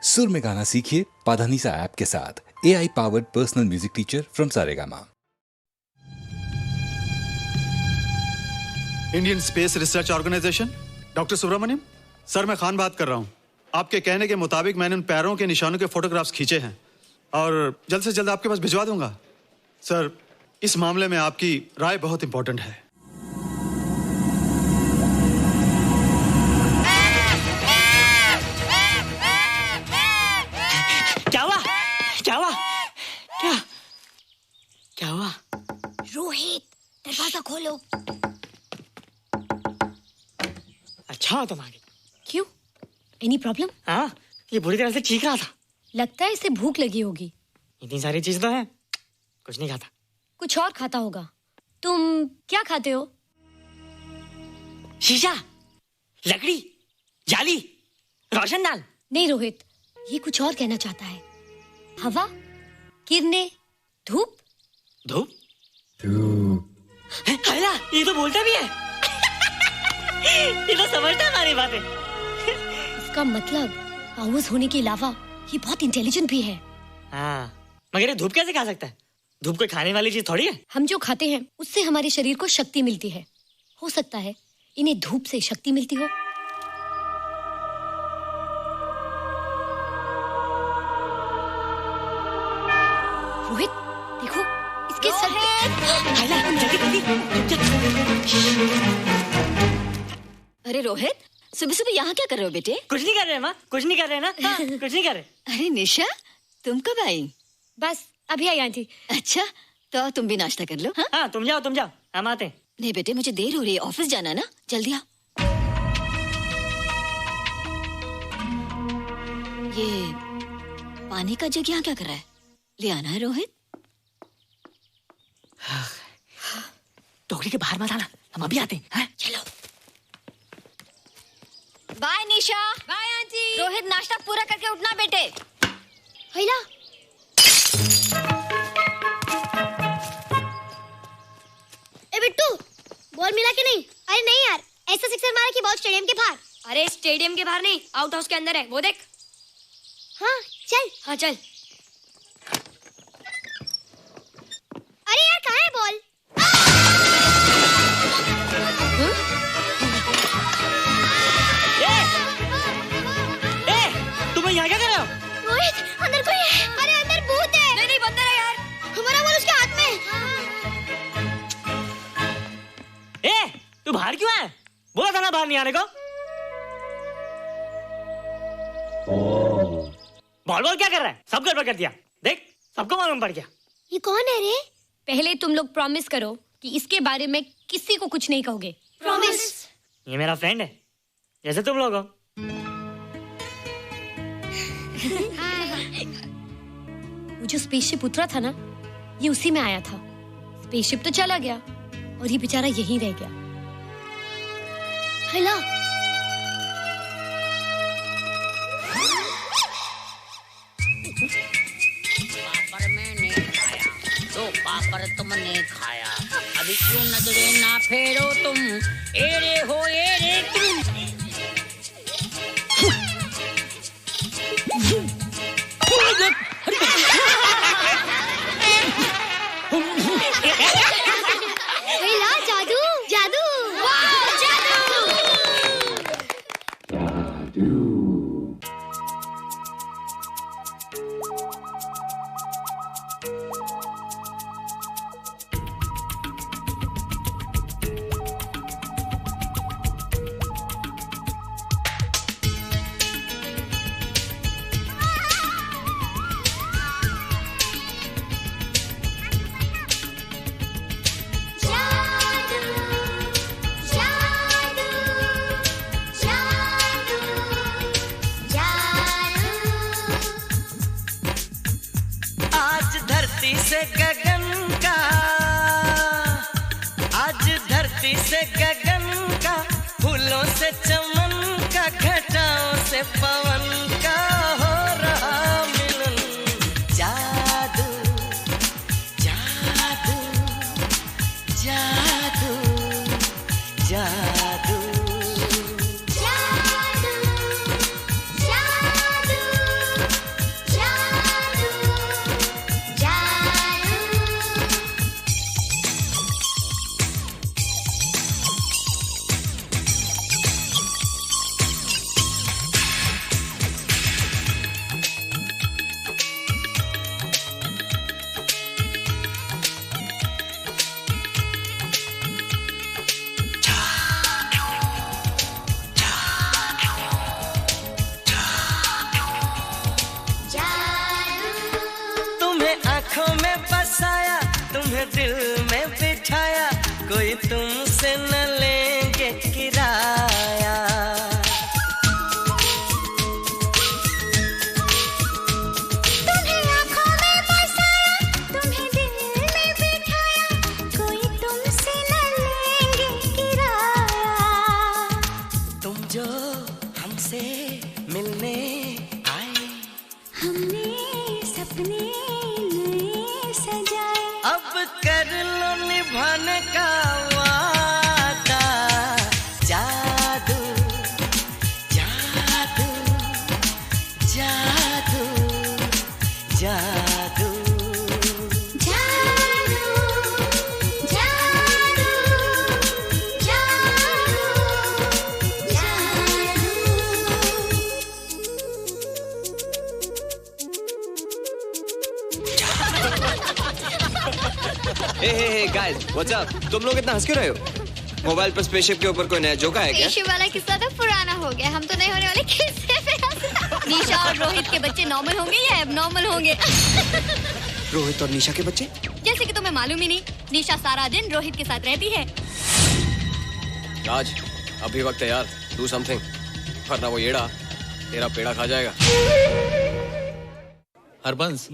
सुर में गाना सीखिए पाधानीसा ऐप के साथ। AI powered personal music teacher from Saregama. Indian Space Research Organisation, doctor Subramaniam sir, मैं खान बात कर रहा हूँ। आपके कहने के मुताबिक मैंने उन पैरों के निशानों के फोटोग्राफ्स खींचे हैं और जल्द से जल्द आपके पास भिजवा दूंगा। सर, इस मामले में आपकी राय बहुत इंपॉर्टेंट है। क्या हुआ? रोहित, दरवाजा खोलो। अच्छा हो तुम आ गए। क्यों? Any problem? हाँ, ये बुरी तरह से चीख रहा था। लगता है इसे भूख लगी होगी। इतनी सारी चीज तो है, कुछ नहीं खाता। कुछ और खाता होगा। तुम क्या खाते हो? शीशा, लकड़ी, जाली, रोशनदान। नहीं रोहित, ये कुछ और कहना चाहता है। हवा, किरणें, धूप। धूप? हैला, ये तो बोलता भी है। ये तो समझता है हमारी बातें। इसका मतलब पावर्स होने के अलावा ये बहुत इंटेलिजेंट भी है। हाँ, मगर ये धूप कैसे खा सकता है? धूप कोई खाने वाली चीज थोड़ी है। हम जो खाते हैं उससे हमारे शरीर को शक्ति मिलती है। हो सकता है इन्हें धूप से शक्ति मिलती हो। रोहित, देखो इसके सर अरे रोहित, सुबह सुबह यहाँ क्या कर रहे हो बेटे? कुछ नहीं कर रहे माँ, कुछ नहीं कर रहे ना। हाँ, कुछ नहीं कर रहे। अरे निशा, तुम कब आई? बस अभी आई आंटी। अच्छा, तो तुम भी नाश्ता कर लो। हाँ, हाँ, तुम जाओ, हम आते हैं। नहीं बेटे, मुझे देर हो रही है, ऑफिस जाना है ना, जल्दी आओ। ये पानी का जग यहाँ क्या कर रहा है? ले आना है रोहित। टोकरी के बाहर मत आना, हम अभी आते हैं। चलो। Bye Nisha. Bye aunty. Rohit, नाश्ता पूरा करके उठना बेटे। हैला, ए बिट्टू, बॉल मिला कि नहीं? अरे नहीं यार, ऐसा सिक्सर मारा कि बॉल स्टेडियम के बाहर। अरे स्टेडियम के बाहर नहीं, आउट हाउस के अंदर है, वो देख। हाँ चल। हाँ चल। अरे यार, कहाँ है बॉल? तुम यहाँ क्या कर रहे हो? रोहित, अंदर कोई है। अरे अंदर भूत है। नहीं बंदर है यार। हमारा बॉल उसके हाथ में। तू बाहर क्यों है? बोला था ना बाहर नहीं आने को। बॉल क्या कर रहा है? सब गड़बड़ कर दिया। देख, सबको मालूम पड़ गया। ये कौन है रे? पहले तुम लोग प्रॉमिस करो कि इसके बारे में किसी को कुछ नहीं कहोगे। प्रॉमिस। ये मेरा फ्रेंड है, जैसे तुम लोग हो। वो जो स्पेसशिप उतरा था ना, ये उसी में आया था। स्पेसशिप तो चला गया और ये बेचारा यहीं रह गया। हैला, पापड़ मैंने खाया, दो पापड़ तुमने खाया, अभी क्यों नजरे ना फेरो तुम, एरे हो एरे तुम। हैला, जादू जादू। वाह, जादू। आज धरती से गगन का, आज धरती से गगन का, फूलों से चमन का, घटाओं से पवन का हो रहा मिलन। जादू जादू जादू जादू। दिल में बिठाया, कोई तुमसे न लेंगे किराया। तुम्हें आँखों में बसाया, तुम्हें दिल में बिठाया, कोई तुमसे न लेंगे किराया। तुम जो हमसे मिलने आए, हमने सपने नए सजाए, अब कर लो निभाने का वादा। जादू जादू जादू जादू जादू जादू जादू हे गाइस, व्हाट्स अप? तुम लोग इतना हंस क्यों रहे हो? मोबाइल पर स्पेसशिप के ऊपर कोई नया जोक है क्या? स्पेसशिप वाला किस्सा तो पुराना हो गया, हम तो नहीं होने वाले किस्से पे हंसना। निशा और रोहित के बच्चे नॉर्मल होंगे या एबनॉर्मल होंगे? रोहित और निशा के बच्चे? जैसे कि तुम्हें मालूम ही नहीं, निशा सारा दिन रोहित के साथ रहती है। राज, अभी वक्त है यार, डू समथिंग, वरना वो येड़ा तेरा पेड़ा खा जाएगा। हरबंस,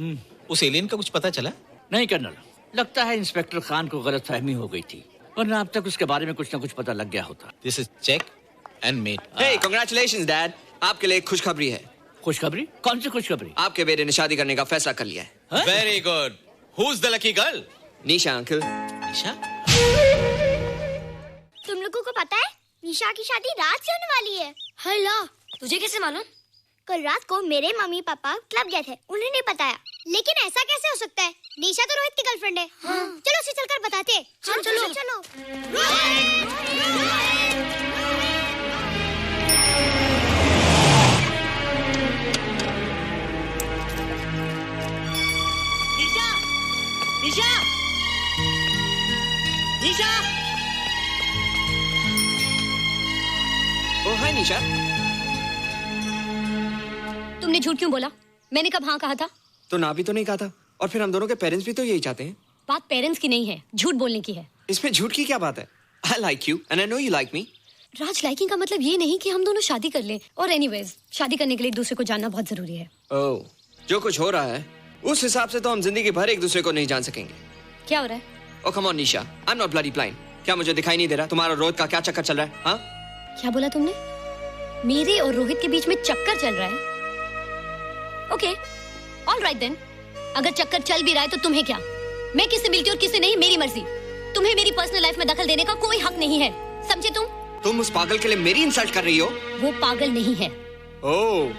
उस एलियन का कुछ पता चला? नहीं कर्नल, लगता है इंस्पेक्टर खान को गलतफहमी हो गई थी, वरना अब तक उसके बारे में कुछ न कुछ पता लग गया होता। This is check and mate. Hey, congratulations dad, आपके लिए एक खुशखबरी है। खुशखबरी? कौन सी खुशखबरी? आपके बेटे ने शादी करने का फैसला कर लिया है। Very good. Who is the lucky girl? Nisha uncle. Nisha? तुम लोगों को पता है निशा की शादी रात से होने वाली है। हल्ला, तुझे कैसे मालूम? कल रात को मेरे मम्मी पापा क्लब गए थे, उन्होंने बताया। लेकिन ऐसा कैसे हो सकता है? निशा तो रोहित की गर्लफ्रेंड है। चलो उसे चलकर बताते हैं। चलो चलो। निशा! निशा! निशा! ओ हाय निशा। तुमने झूठ क्यों बोला? मैंने कब हाँ कहा था? तो ना भी तो नहीं कहा था, और फिर हम दोनों के पेरेंट्स भी तो यही चाहते हैं। बात पेरेंट्स की नहीं है, झूठ बोलने की है। इसमें झूठ की क्या बात है? I like you and I know you like me. Raj, liking का मतलब ये नहीं कि हम दोनों शादी कर लें। और एनीवेज, शादी करने के लिए एक दूसरे को जानना बहुत जरूरी है। ओह, जो कुछ हो रहा है उस हिसाब से तो हम जिंदगी भर एक दूसरे को नहीं जान सकेंगे। क्या हो रहा है? Oh come on Nisha, I am not bloody blind. क्या मुझे दिखाई नहीं दे रहा तुम्हारा रोहित का क्या चक्कर चल रहा है? हाँ, क्या बोला तुमने? मेरे और रोहित के बीच में चक्कर चल रहा है? Okay, all right then. अगर चक्कर चल भी रहा है तो तुम्हें क्या? मैं किससे मिलती हूँ और किससे नहीं, मेरी मर्जी। तुम्हें मेरी पर्सनल लाइफ में दखल देने का कोई हक नहीं है, समझे तुम? तुम उस पागल के लिए मेरी इंसल्ट कर रही हो? वो पागल नहीं है। ओह,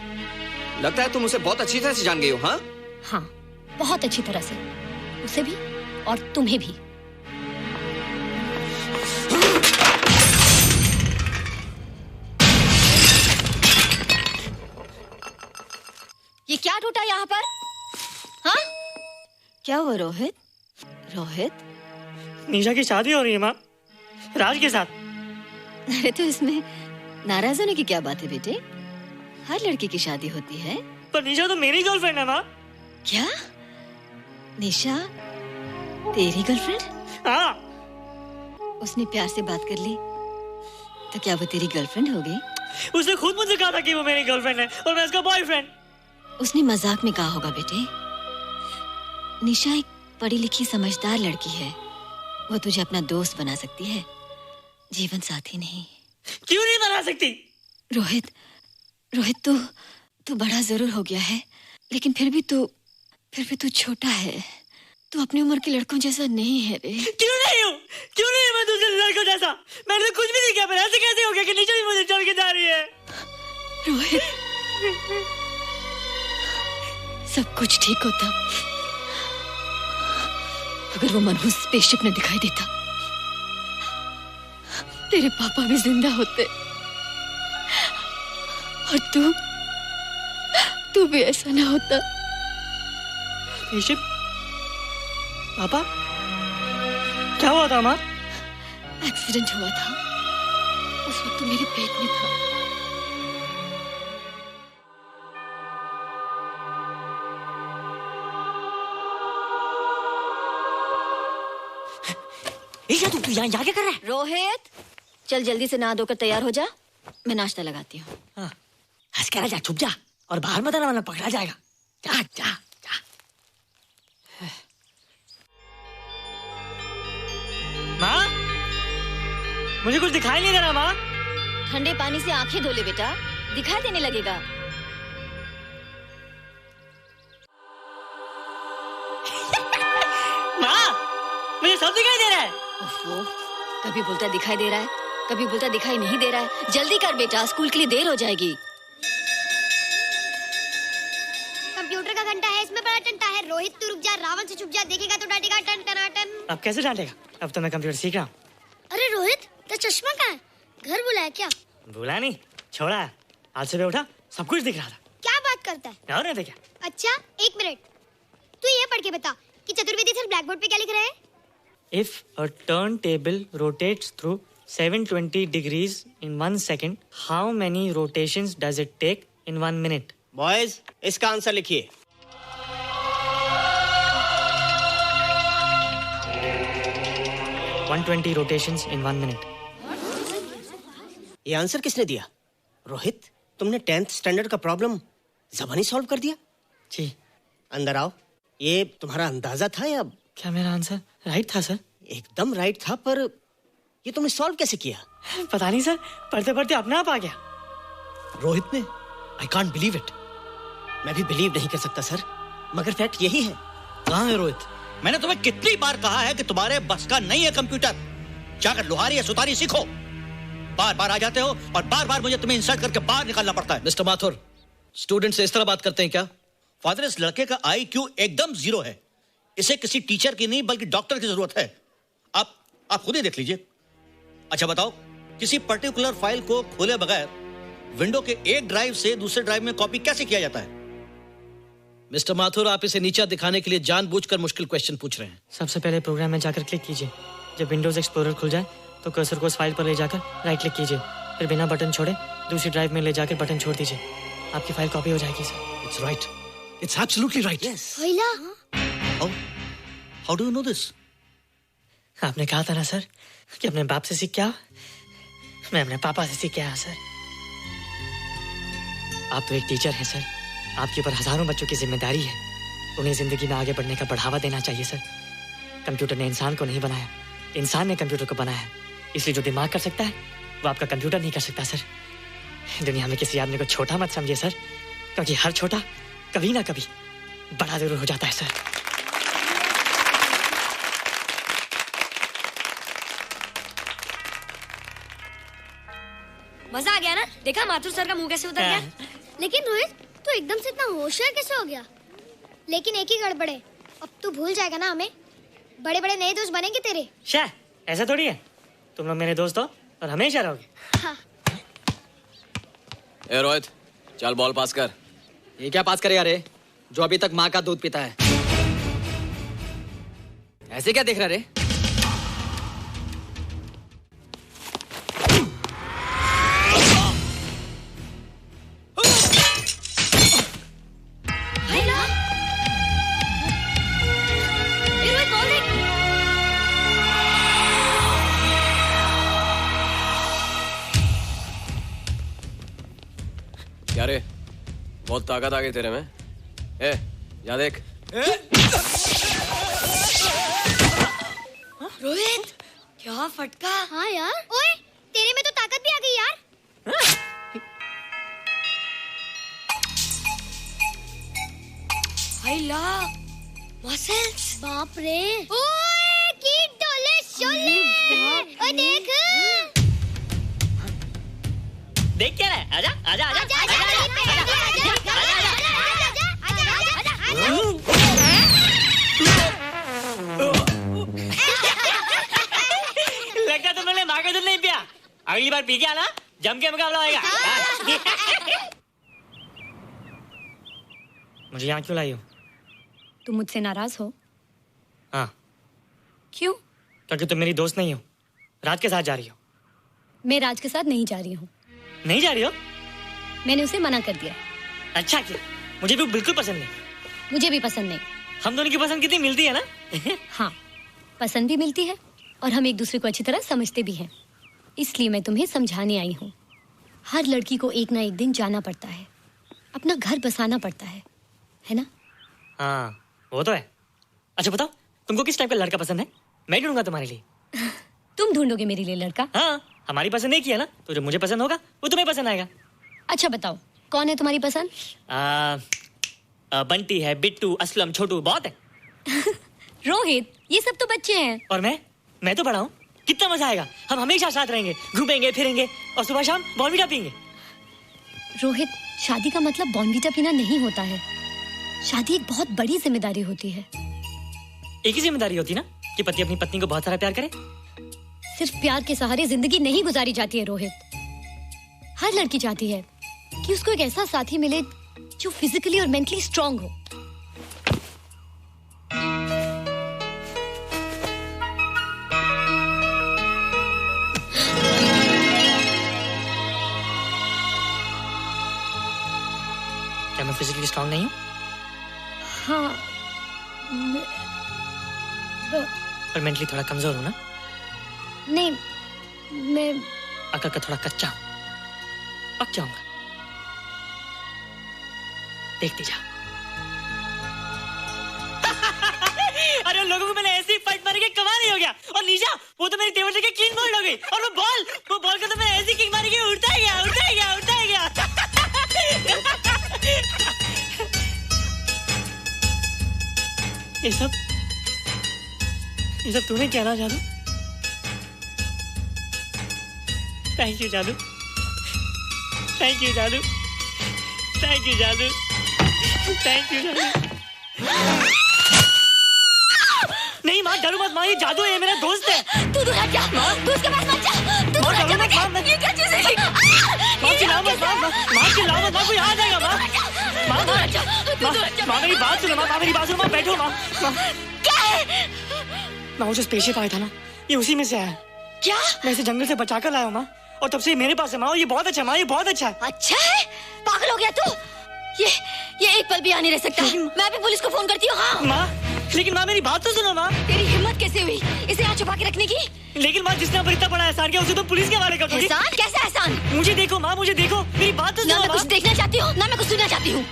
लगता है तुम उसे बहुत अच्छी तरह से जान गई हो। हाँ हाँ, बहुत अच्छी तरह से, उसे भी और तुम्हें भी। ये क्या टूटा यहाँ पर? हाँ, क्या हुआ रोहित? रोहित, निशा की शादी हो रही है माँ, राज के साथ। अरे तो इसमें नाराज होने की क्या बात है बेटे? हर लड़की की शादी होती है। पर निशा तो मेरी गर्लफ्रेंड है माँ। क्या? निशा तेरी गर्लफ्रेंड? हाँ। उसने प्यार से बात कर ली तो क्या वो तेरी गर्लफ्रेंड हो गई? उसने खुद मुझसे कहा था कि वो मेरी गर्लफ्रेंड है और मैं उसका बॉयफ्रेंड। उसने मजाक में कहा होगा बेटे। निशा एक पढ़ी लिखी समझदार लड़की है, वो तुझे अपना दोस्त बना सकती है, जीवन साथी नहीं। क्यों नहीं बना सकती? रोहित, रोहित तू बड़ा जरूर हो गया है, लेकिन फिर भी तू छोटा है। तू अपनी उम्र के लड़कों जैसा नहीं है रे। क्यों नहीं हूँ? क्यों नहीं है मैं दूसरे लड़कों जैसा? मैंने तो कुछ भी नहीं किया, पर ऐसे कैसे हो गया कि निशा भी मुझे चल के जा रही है? रोहित, सब कुछ ठीक होता अगर वो मनहूस स्पेसशिप ने दिखाई देता। तेरे पापा भी जिंदा होते और तू भी ऐसा ना होता। स्पेसशिप? पापा? क्या हुआ था माँ? एक्सीडेंट हुआ था, उस वक्त तू मेरे पेट में था। निशा तू यहाँ क्या कर रहा है? रोहित, चल जल्दी से नहा धोकर तैयार हो जा, मैं नाश्ता लगाती हूँ। हंस कर जा, छुप जा और बाहर मत आना वरना पकड़ा जाएगा। जा जा जा। माँ, मुझे कुछ दिखाई नहीं दे रहा माँ। ठंडे पानी से आंखें धो ले बेटा, दिखाई देने लगेगा। माँ, मुझे सब दिखाई दे रहा है। ओफो, कभी बोलता दिखाई दे रहा है, कभी बोलता दिखाई नहीं दे रहा है। जल्दी कर बेटा, स्कूल के लिए देर हो जाएगी। कंप्यूटर का घंटा है, इसमें बड़ा टंटा है। रोहित तू रुक जा, रावण से छुप जा, देखेगा तो डांटेगा टन टनाटन। अब कैसे डांटेगा? अब तो मैं कंप्यूटर सीख रहा हूँ। अरे रोहित, तेरा चश्मा कहाँ है? घर बुलाया क्या? भूला नहीं, छोड़ा। आज सुबह उठा, सब कुछ दिख रहा था। क्या बात करता है? और नहीं देखा। अच्छा, एक मिनट, तू ये पढ़ के बता कि चतुर्वेदी सर ब्लैक बोर्ड पे क्या लिख रहे हैं? If a turntable rotates through 720 degrees in 1 second, how many rotations does it take in 1 minute? Boys, इसका आंसर लिखिए। One 120 rotations in 1 minute. ये आंसर किसने दिया? रोहित, तुमने 10th स्टैंडर्ड का प्रॉब्लम ज़बानी सॉल्व कर दिया? जी। अंदर आओ। ये तुम्हारा अंदाजा था या? क्या मेरा आंसर राइट था सर? एकदम राइट था, पर ये तुमने सॉल्व कैसे किया? पता नहीं सर, पढ़ते पढ़ते अपने आप आ गया। रोहित ने? I can't believe it. मैं भी बिलीव नहीं कर सकता सर, मगर फैक्ट यही है। कहाँ है रोहित? मैंने तुम्हें कितनी बार कहा है कि तुम्हारे बस का नहीं है कंप्यूटर। जाकर लोहारी या सुतारी सीखो। बार बार आ जाते हो और बार बार मुझे तुम्हें इंसल्ट करके बाहर निकालना पड़ता है। मिस्टर माथुर, स्टूडेंट से इस तरह बात करते हैं क्या? फादर, इस लड़के का IQ एकदम 0 है। इसे किसी टीचर की नहीं बल्कि डॉक्टर की जरूरत है। आप खुद ही देख लीजिए। अच्छा बताओ, किसी पर्टिकुलर फाइल को खोले बगैर विंडो के एक ड्राइव से दूसरे ड्राइव में कॉपी कैसे किया जाता है? मिस्टर माथुर, आप इसे नीचा दिखाने के लिए जानबूझकर मुश्किल क्वेश्चन पूछ रहे हैं। सबसे पहले प्रोग्राम में जाकर क्लिक कीजिए। जब विंडोज एक्सप्लोरर खुल जाए तो कर्सर को उस फाइल पर ले जाकर राइट क्लिक कीजिए, फिर बिना बटन छोड़े दूसरी ड्राइव में ले जाकर बटन छोड़ दीजिए। आपकी फाइल कॉपी हो जाएगी sir. It's right, it's absolutely right. How do you know this? आपने कहा था ना सर कि अपने बाप से सीख के आओ। मैं अपने पापा से सीख के आया सर। आप तो एक टीचर हैं सर, आपके ऊपर हजारों बच्चों की जिम्मेदारी है। उन्हें जिंदगी में आगे बढ़ने का बढ़ावा देना चाहिए सर। कंप्यूटर ने इंसान को नहीं बनाया, इंसान ने कंप्यूटर को बनाया। इसलिए जो दिमाग कर सकता है वो आपका कंप्यूटर नहीं कर सकता सर। दुनिया में किसी आदमी को छोटा मत समझिए सर, क्योंकि हर छोटा कभी ना कभी बड़ा जरूर हो जाता है सर। मजा आ गया ना? देखा माथुर सर का मुंह कैसे उतर गया? लेकिन रोहित, तू एकदम से इतना होशियार कैसे हो गया? लेकिन एक ही गड़बड़ है, अब तू भूल जाएगा ना हमें। बड़े बड़े नए दोस्त बनेंगे तेरे। शाह, ऐसा थोड़ी है। तुम लोग मेरे दोस्त हो और हमेशा रहोगे। हाँ। ए रोहित, चल बॉल पास कर। ये क्या पास करेगा रे, जो अभी तक माँ का दूध पीता है? ऐसे क्या देख रहा रे? क्या रे, बहुत ताकत आ गई तेरे में। ए, जा देख। रोहित, क्या फटका। हाँ यार। ओए, तेरे में तो ताकत भी आ गई यार। हाय ला, मसल्स। बाप रे। ओए, कीट डोले शोले। ओए देख। देख क्या है? आजा आजा आजा आजा आजा लगता तुमने माँ का दूध नहीं पिया। अगली बार पी के आना, जम के मुकाबला होएगा। मुझे यहाँ क्यों लाई हो? तुम मुझसे नाराज हो? हाँ। क्यों? क्योंकि तुम मेरी दोस्त नहीं हो, राज के साथ जा रही हो। मैं राज के साथ नहीं जा रही हूँ। नहीं जा रही हो? मैंने उसे मना कर दिया। अच्छा किया, मुझे भी बिल्कुल पसंद नहीं। मुझे भी पसंद नहीं। हम दोनों की पसंद कितनी मिलती है ना? हाँ, पसंद भी मिलती है और हम एक दूसरे को अच्छी तरह समझते भी हैं। इसलिए मैं तुम्हें समझाने आई हूँ। हर लड़की को एक ना एक दिन जाना पड़ता है, अपना घर बसाना पड़ता है ना? हाँ वो तो है। अच्छा बताओ, तुमको किस टाइप का लड़का पसंद है? मैं ढूंढूंगा तुम्हारे लिए। तुम ढूंढोगे मेरे लिए लड़का? हाँ, हमारी पसंद एक ही है ना, तो जो मुझे पसंद होगा वो तुम्हें पसंद आएगा। अच्छा बताओ, कौन है तुम्हारी पसंद? बंटी है, बिट्टू, असलम, छोटू, बहुत है। रोहित, ये सब तो बच्चे हैं। और मैं तो बड़ा हूँ। कितना मजा आएगा, हम हमेशा साथ रहेंगे, घूमेंगे फिरेंगे और सुबह शाम बॉर्नवीटा पीएंगे। रोहित, शादी का मतलब बॉर्नवीटा पीना नहीं होता है। शादी एक बहुत बड़ी जिम्मेदारी होती है। एक ही जिम्मेदारी होती है ना कि पति अपनी पत्नी को बहुत सारा प्यार करे। सिर्फ प्यार के सहारे जिंदगी नहीं गुजारी जाती है रोहित। हर लड़की चाहती है कि उसको एक ऐसा साथी मिले जो फिजिकली और मेंटली स्ट्रांग हो। क्या मैं फिजिकली स्ट्रांग नहीं हूँ? हाँ, पर मेंटली थोड़ा कमजोर हूँ ना? नहीं, मैं अकल का थोड़ा कच्चा हूँ, पक जाऊंगा। देखती जा। अरे लोगों को मैंने ऐसी फाइट मारी कि कमाल ही हो गया। और निशा, वो तो मेरी टेबल से क्लीन बोल्ड हो गई। और वो बॉल का तो मैंने ऐसी किक मारी कि उड़ता ही गया। ये सब तूने क्या ना जादू? थैंक यू जादू। थैंक यू जादू। थैंक यू जादू। थैंक यू जादू। नहीं माँ, डरो मत माँ, ये जादू है, मेरा दोस्त है। तू दूर हट जा, तू उसके पास मत जा। तू दूर हट जा बेटे। ये क्या चीज़ है? माँ चिल्लाओ मत, माँ चिल्लाओ मत, माँ कोई आ जाएगा। माँ मेरी बात सुनो, माँ मेरी बात सुनो, माँ बैठो। माँ क्या है? माँ वो जो स्पेसशिप आया था ना, ये उसी में से आया। क्या? मैं इसे जंगल से बचा कर लाया हूँ माँ, और तब से मेरे पास है माँ। और ये बहुत अच्छा है माँ, ये बहुत अच्छा है। अच्छा है? पागल हो गया तू? ये एक पल भी आ नहीं रह सकता। मैं भी पुलिस को फोन करती हूँ। हाँ माँ, लेकिन माँ मेरी बात तो सुनो माँ। तेरी हिम्मत कैसे हुई इसे यहाँ छुपा के रखने की? लेकिन माँ, जिसने इतना बड़ा एहसान किया उसे तो पुलिस के हवाले कर दोगी। एहसान? कैसा एहसान? मुझे देखो माँ, मुझे देखो, मेरी बात तो सुनो। ना मैं कुछ देखना चाहती हूँ, ना मैं कुछ सुनना चाहती हूँ।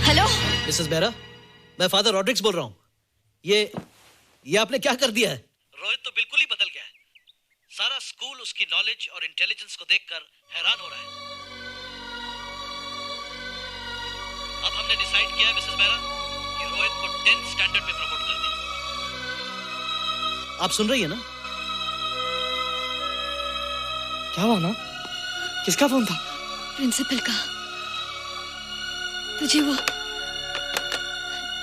हेलो मिसेस बेरा, मैं फादर रॉड्रिक्स बोल रहा हूँ। ये आपने क्या कर दिया है? रोहित तो बिल्कुल ही बदल गया है। सारा स्कूल उसकी नॉलेज और इंटेलिजेंस को देखकर हैरान हो रहा है। अब हमने डिसाइड किया है मिसेस बेरा कि रोहित को 10th स्टैंडर्ड में प्रमोट कर दें। आप सुन रही है ना? क्या हुआ माँ? किसका फोन था? प्रिंसिपल का। तुझे वो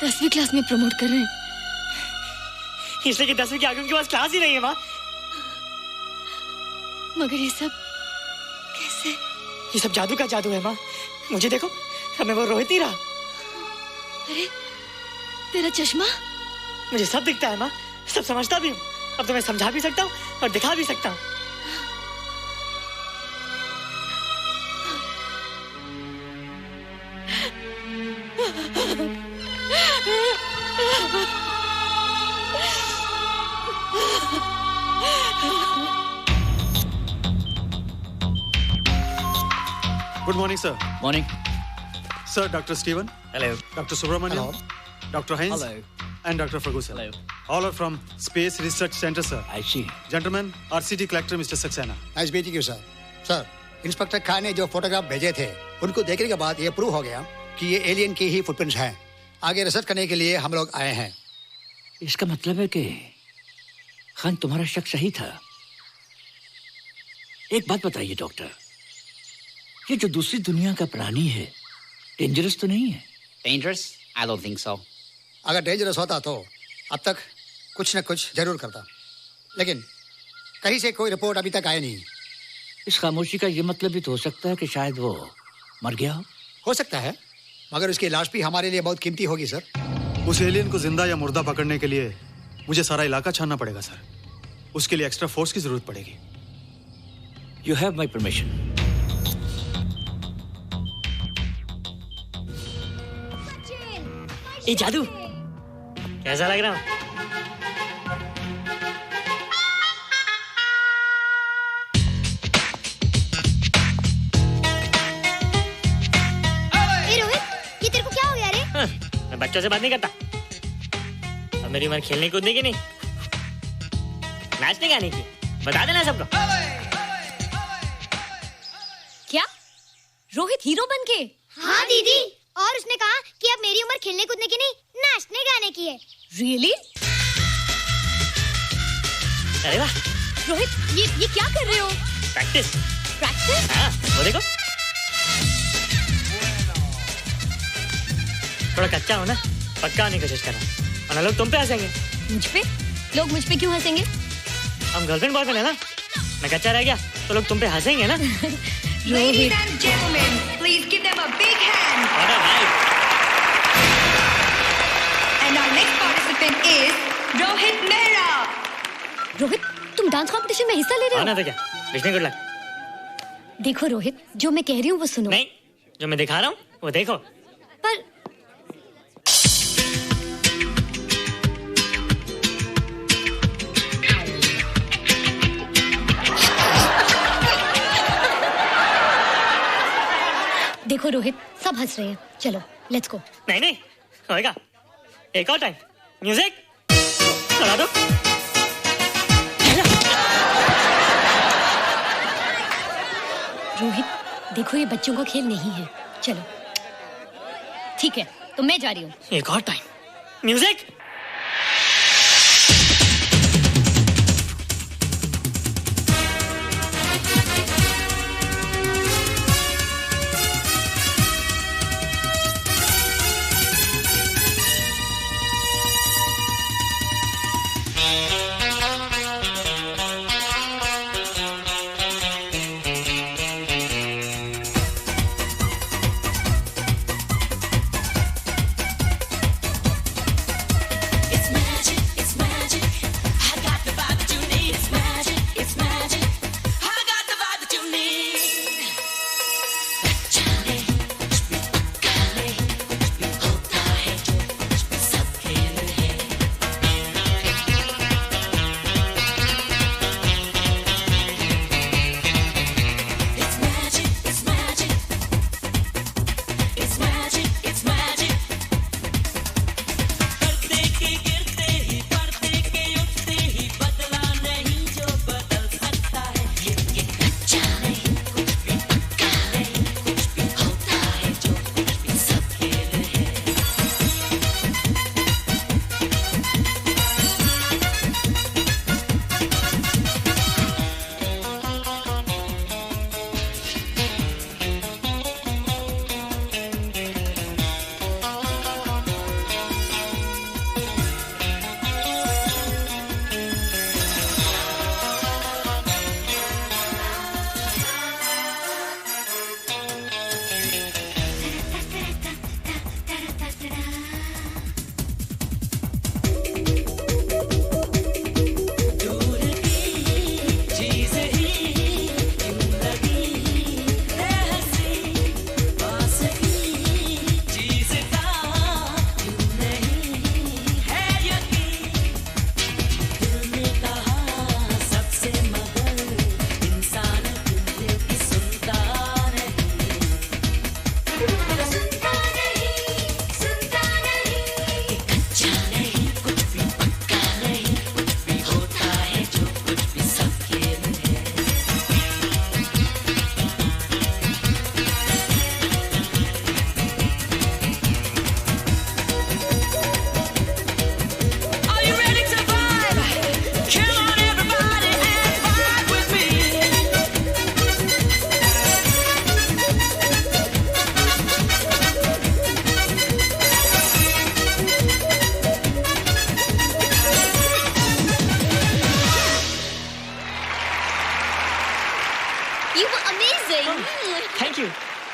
10वीं क्लास में प्रमोट कर रहे हैं। इसलिए कि 10वीं के आगे उनके पास क्लास ही नहीं है माँ। मगर ये सब कैसे? ये सब जादू का जादू है माँ। मुझे देखो, अब मैं वो रोहित ही रहा। अरे तेरा चश्मा? मुझे सब दिखता है माँ, सब समझता भी हूँ। अब तो मैं समझा भी सकता हूँ और दिखा भी सकता हूँ। Good morning, sir. Morning. Sir, Dr. Steven. Hello. Dr. Subramaniam. Dr. Heinz. Hello. And Dr. Ferguson. Hello. All are from Space Research Center, sir. I see. Gentlemen, our city collector, Mr. Saxena. Nice meeting you sir. Sir, inspector Khan ने जो photograph भेजे थे, उनको देखने के बाद ये prove हो गया कि ये एलियन की ही फुटप्रिंट्स हैं। आगे रिसर्च करने के लिए हम लोग आए हैं। इसका मतलब है कि खान, तुम्हारा शक सही था। एक बात बताइए डॉक्टर, ये जो दूसरी दुनिया का प्राणी है, डेंजरस तो नहीं है? Dangerous? I don't think so. अगर डेंजरस होता तो अब तक कुछ न कुछ जरूर करता, लेकिन कहीं से कोई रिपोर्ट अभी तक आई नहीं। इस खामोशी का ये मतलब भी तो हो सकता है कि शायद वो मर गया हो सकता है, मगर उसकी लाश भी हमारे लिए बहुत कीमती होगी सर। उस एलियन को जिंदा या मुर्दा पकड़ने के लिए मुझे सारा इलाका छानना पड़ेगा सर। उसके लिए एक्स्ट्रा फोर्स की जरूरत पड़ेगी। You have my permission. ये जादू कैसा लग रहा हूँ? बच्चों से बात नहीं करता। अब मेरी उम्र खेलने कूदने की नहीं, नाचने गाने की। बता देना सबको। क्या रोहित हीरो बन के? हाँ दीदी, और उसने कहा कि अब मेरी उम्र खेलने कूदने की नहीं, नाचने गाने की है। Really? अरे वाह रोहित, ये क्या कर रहे हो? प्रैक्टिस। प्रैक्टिस? हाँ, वो देखो। थोड़ा कच्चा हो ना, पक्का होने की कोशिश करना, वरना लोग तुम पे हंसेंगे। मुझ पे? लोग मुझ पे क्यों हंसेंगे? हम गर्लफ्रेंड बॉयफ्रेंड है ना, मैं कच्चा रह गया तो लोग तुम पे हंसेंगे ना। Ladies and gentlemen, please give them a big hand. What a hype. And our next participant is Rohit Mehra. Rohit, तुम डांस कंपटीशन में हिस्सा ले रहे हो? ना तो क्या, विश मी गुड लक। देखो रोहित, जो मैं कह रही हूँ वो सुनो। नहीं, जो मैं दिखा रहा हूँ वो देखो। पर देखो रोहित, सब हंस रहे हैं। चलो लेट्स गो। नहीं नहीं होएगा, एक और टाइम। म्यूजिक चला दो। रोहित देखो, ये बच्चों का खेल नहीं है। चलो ठीक है, तो मैं जा रही हूँ। एक और time. Music.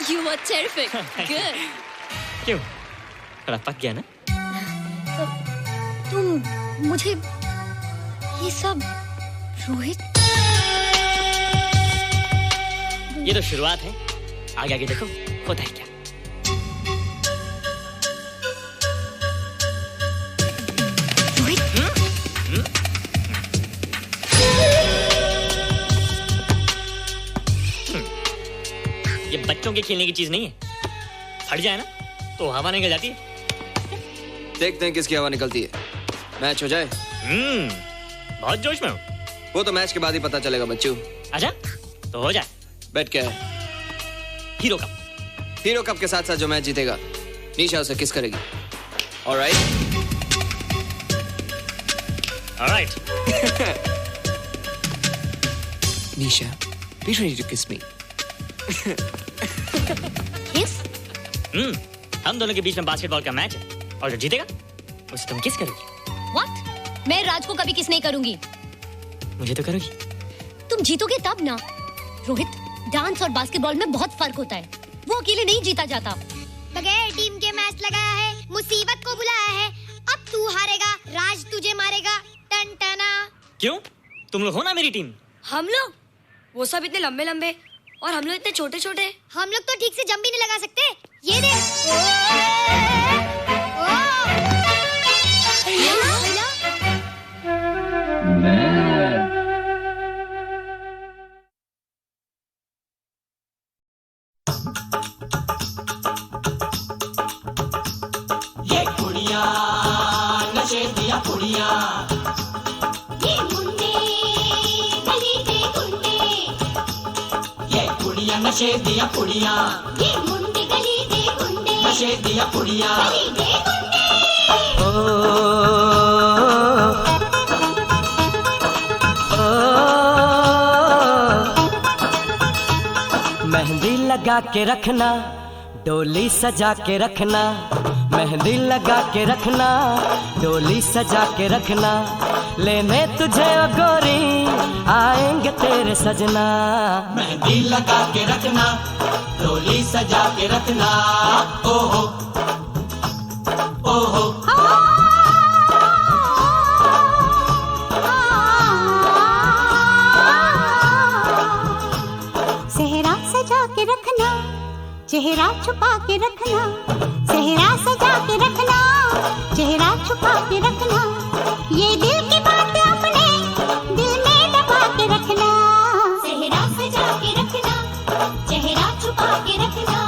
You were terrific. Good. क्यों? थोड़ा पक गया ना? तुम मुझे ये सब रोहित, ये तो शुरुआत है, आगे आगे देखो होता है क्या। ये बच्चों के खेलने की चीज नहीं है, फट जाए ना तो हवा निकल जाती है। देखते हैं किसकी हवा निकलती है। मैच हो जाए। बहुत जोश में हूँ। वो तो मैच के बाद ही पता चलेगा बच्चू। अच्छा तो हो जाए। बेट क्या है? Hero cup. हीरो कप के साथ साथ जो मैच जीतेगा निशा उसे किस करेगी। Alright. Alright. Nisha, be ready to kiss me. किस? हम दोनों के बीच में बास्केटबॉल का मैच है और जो जीतेगा उसे तुम किस करोगी। What? मैं राज को कभी किस नहीं करूंगी। मुझे तो करोगी। तुम जीतोगे तब ना। रोहित, डांस और बास्केटबॉल में बहुत फर्क होता है। वो अकेले नहीं जीता जाता। बगैर टीम के मैच लगाया है, मुसीबत को बुलाया है। अब तू हारेगा, राज तुझे मारेगा। टन टना। क्यों? तुम लोग हो ना मेरी टीम। हम लोग? वो सब इतने लंबे लंबे और हम लोग इतने छोटे छोटे। हम लोग तो ठीक से जंप भी नहीं लगा सकते। ये देख। ये कुड़िया नशे दिया कुड़िया, ये मुंडे गली दे गुंडे, ये कुड़िया नशे दिया कुड़िया, ये मुंडे गली दे गुंडे, नशे दिया कुड़िया। गली दे गुंडे। मेहंदी लगा के रखना, डोली सजा के रखना, मेहंदी लगा के रखना, डोली सजा के रखना, लेने तुझे ओ गोरी आएंगे तेरे सजना। मेहंदी लगा के रखना, डोली सजा के रखना, ओहो ओहो। सेहरा सजा के रखना, चेहरा छुपा के रखना, सेहरा सजा के रखना, चेहरा छुपा के रखना, ये दिल की बात अपने दिल में दबा के रखना। सेहरा सजा के रखना, चेहरा छुपा के रखना,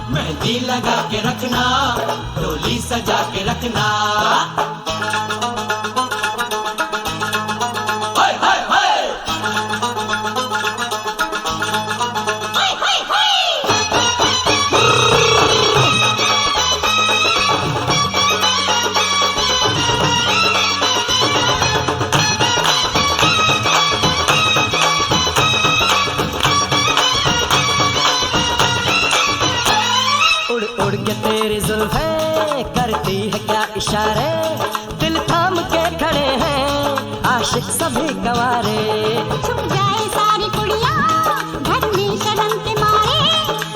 मेहंदी लगा के रखना, डोली सजा के रखना। उड़ के तेरी जुल्फें करती है क्या इशारे, दिल थाम के खड़े हैं आशिक सभी गवारे। छुप जाए सारी कुड़ियाँ घर में शर्म के मारे,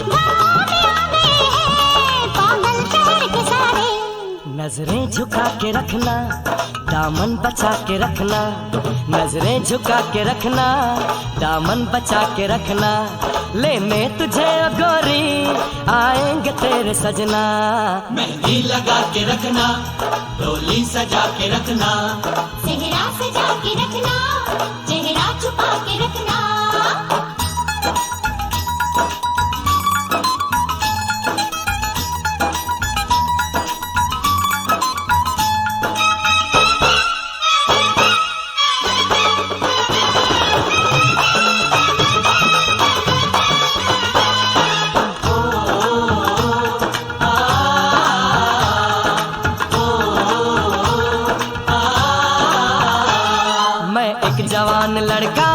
गाँव में आ गए हैं पागल शहर के सारे। नजरें झुका के रखना, दामन बचा के रखना, नजरें झुका के रखना, दामन बचा के रखना, लेने तुझे ओ गोरी आएंगे तेरे सजना। मेहंदी लगा के रखना, डोली सजा के रखना, सेहरा सजा के रखना, चेहरा छुपा के रखना। जवान लड़का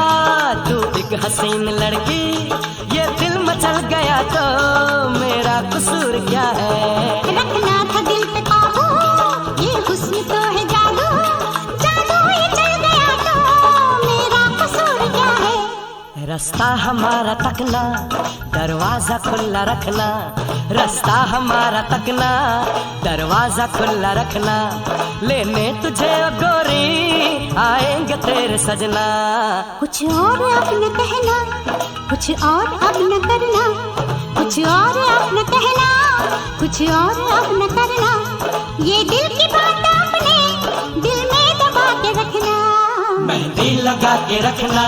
तू एक हसीन लड़की, ये दिल मचल गया तो मेरा कसूर क्या है। रखना था दिल पे काबू, ये हुस्न तो है जादू, जादू ये चल गया तो मेरा कसूर क्या है। रास्ता हमारा तकना, दरवाजा खुला रखना, रास्ता हमारा तकना, दरवाजा खुला रखना, लेने तुझे ओ गोरी आएंगे तेरे सजना। कुछ और अब न कहना, कुछ और अब न करना, कुछ और अब न कहना, कुछ और अब न करना, ये दिल की बात अपने दिल में दबा के रखना। मेहंदी लगा के रखना,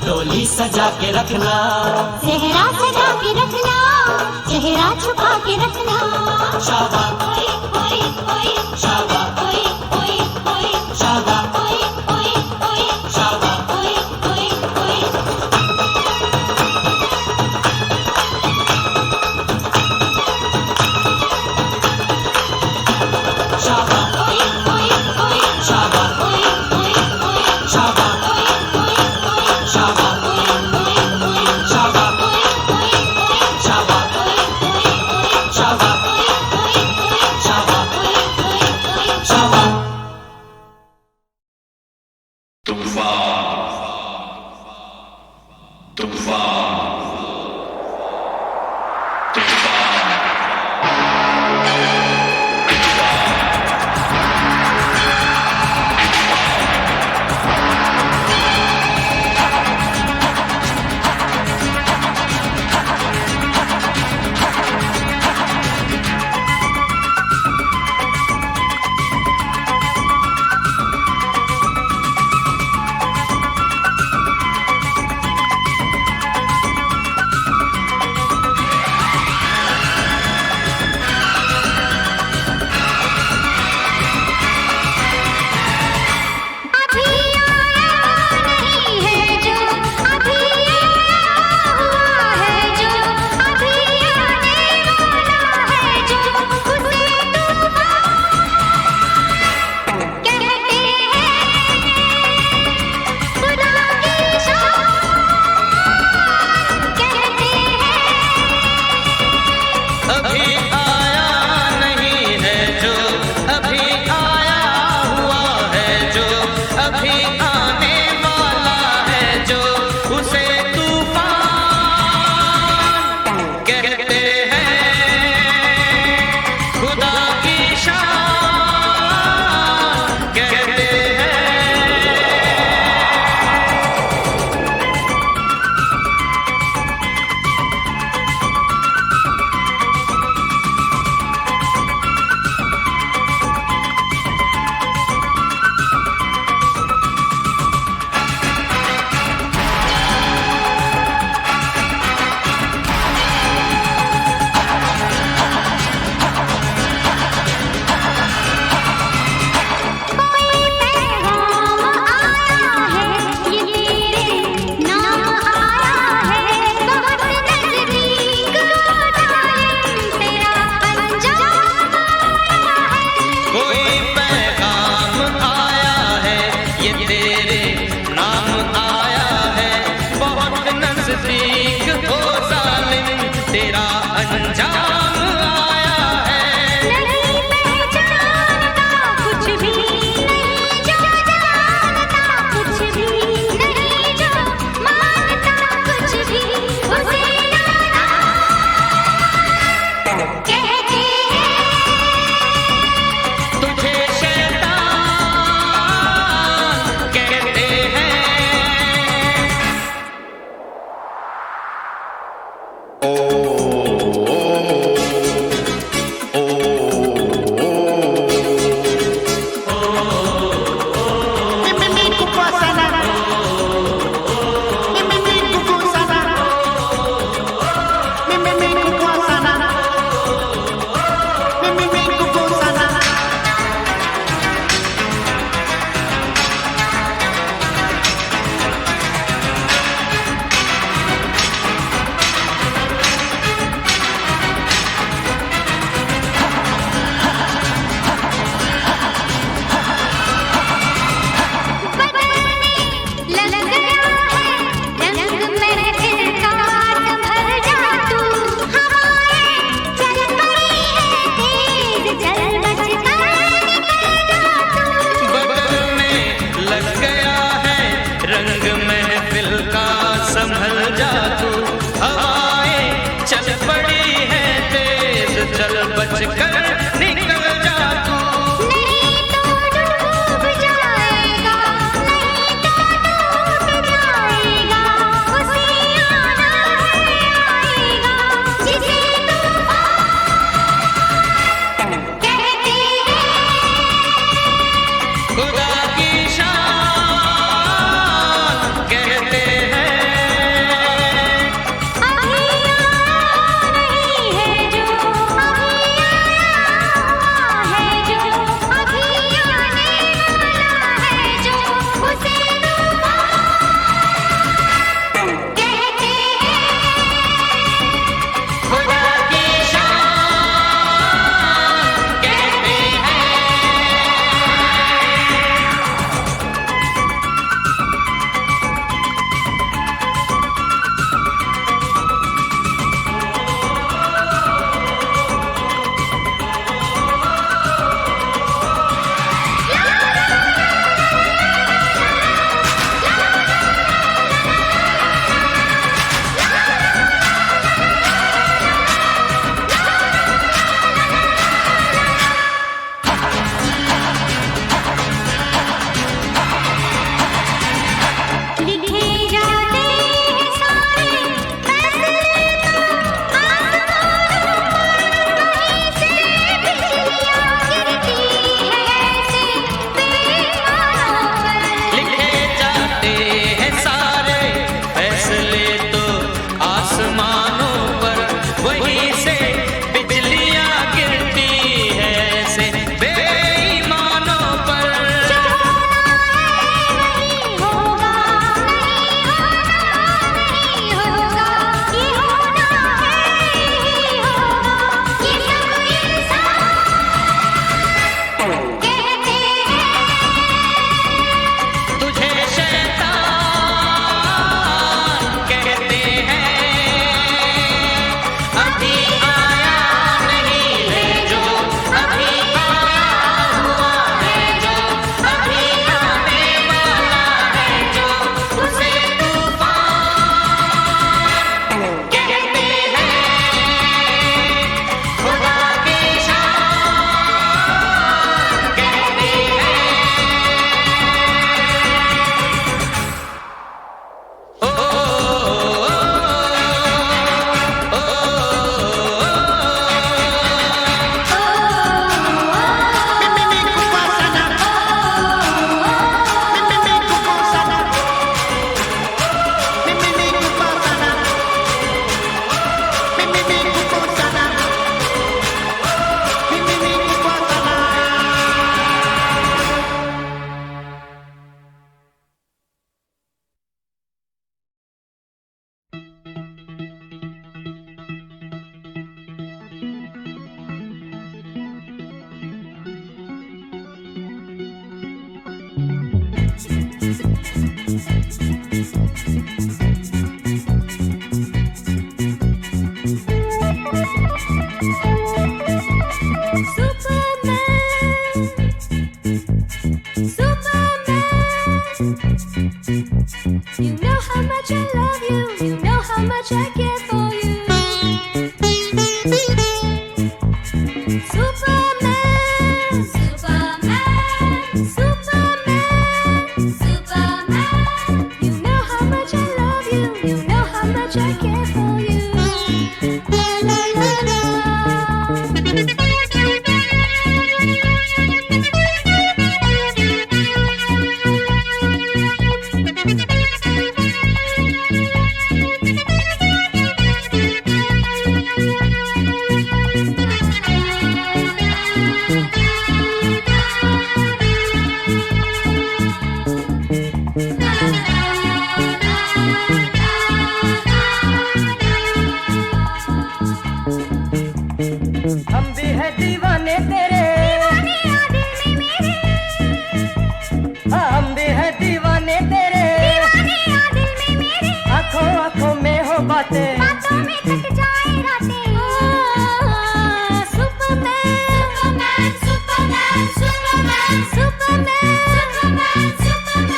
डोली सजा के रखना, सेहरा सजा के रखना, चेहरा छुपा के रखना। शाबाश शाबाश। कहते हैं, तुझे शैतान कहते हैं। हम भी है दीवाने तेरे, हाँ, हम भी है दीवाने तेरे, आँखों आँखों में हो बातें, बातों में कट जाए रातें। Superman Superman Superman Superman Superman Superman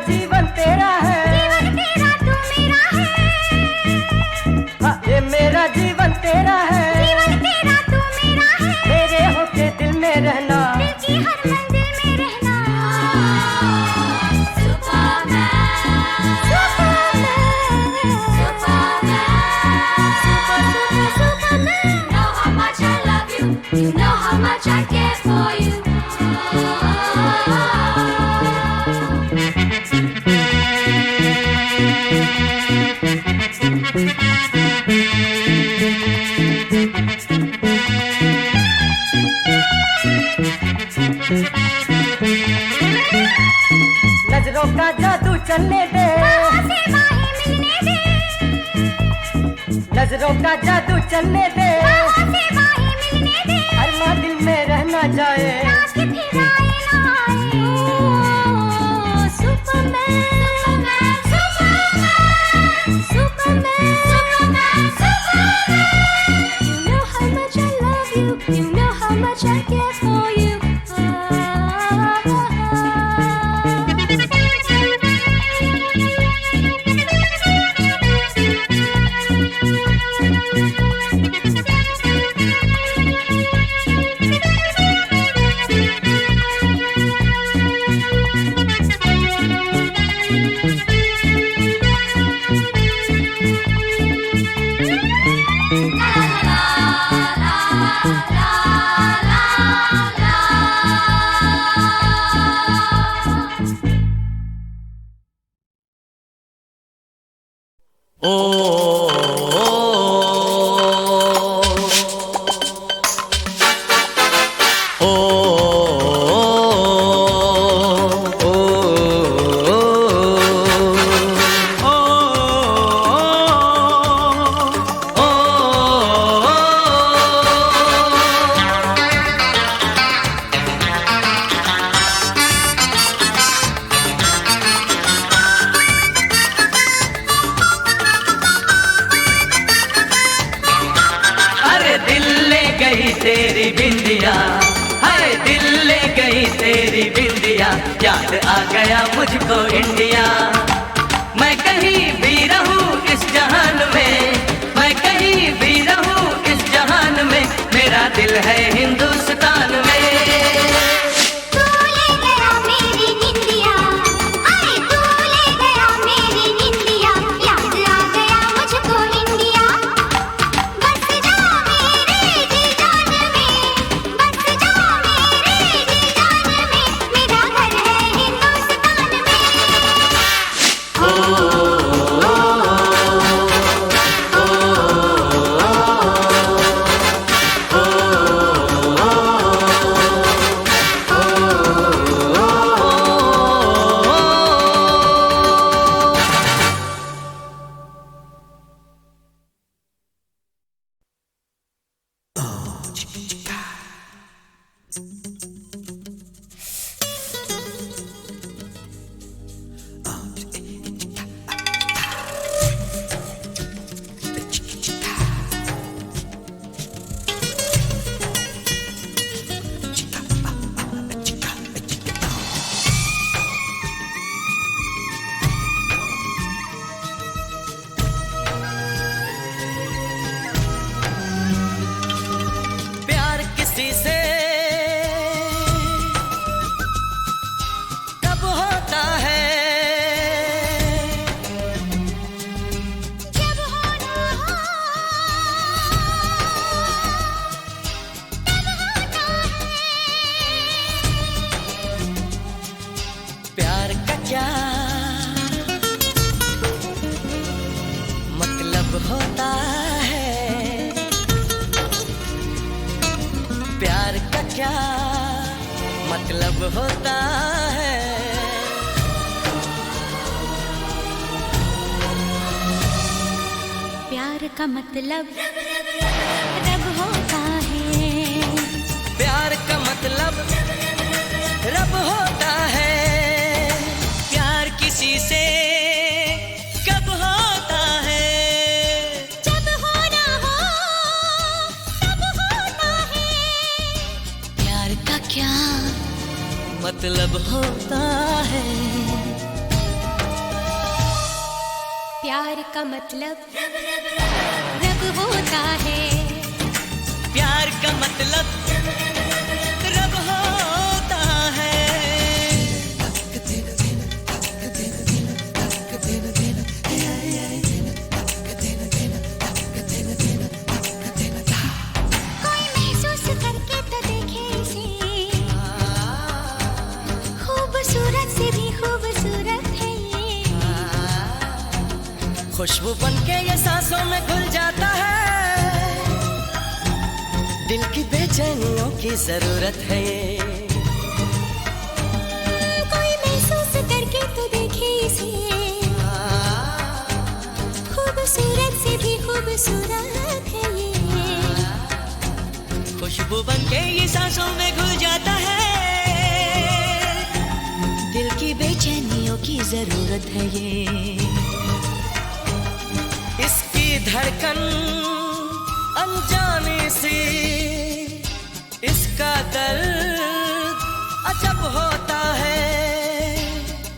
जीवन तेरा है, जीवन तेरा तू मेरा है, हाँ, ये मेरा जीवन तेरा है, जीवन तेरा तू मेरा है, मेरे होके दिल में रहना, दिल की हर मंजिल में रहना। Superman Superman Superman, know how much I love you, you know how much I care for you. नजरों का जादू चलने दे, मिलने दे, नजरों का जादू चलने दे, मिलने दे, हर माँ दिल में रहना जाए, Superman Superman Superman Superman Superman, you know how much I love you, you know how much I care for you. तेरी बिंदिया, हाय दिल ले गई तेरी बिंदिया, याद आ गया मुझको इंडिया। मैं कहीं भी रहूं इस जहान में, मैं कहीं भी रहूं इस जहान में, मेरा दिल है हिंदुस्तान में। रब होता है। प्यार का मतलब रब होता है। प्यार का मतलब रब होता है। प्यार किसी से कब होता है? जब होना हो तब होता है। प्यार का क्या मतलब होता है? प्यार का मतलब रब होता है। प्यार का मतलब रब होता है। कोई महसूस करके तो देखे इसे, खूबसूरत से भी खूबसूरत है ये। खुशबू बनके ये सांसों में घुल जाता है। दिल की बेचैनियों की जरूरत है ये। कोई महसूस करके तो देखे इसे, खूबसूरत से भी खूबसूरत है ये। खुशबू बनके ये सांसों में घुल जाता है। दिल की बेचैनियों की जरूरत है ये। इसकी धड़कन अनजाने से, इसका दर्द अजब होता है।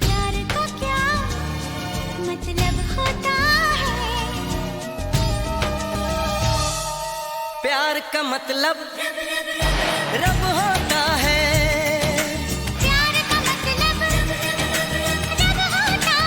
प्यार का क्या मतलब होता है? प्यार का मतलब रब होता है। प्यार का मतलब रब होता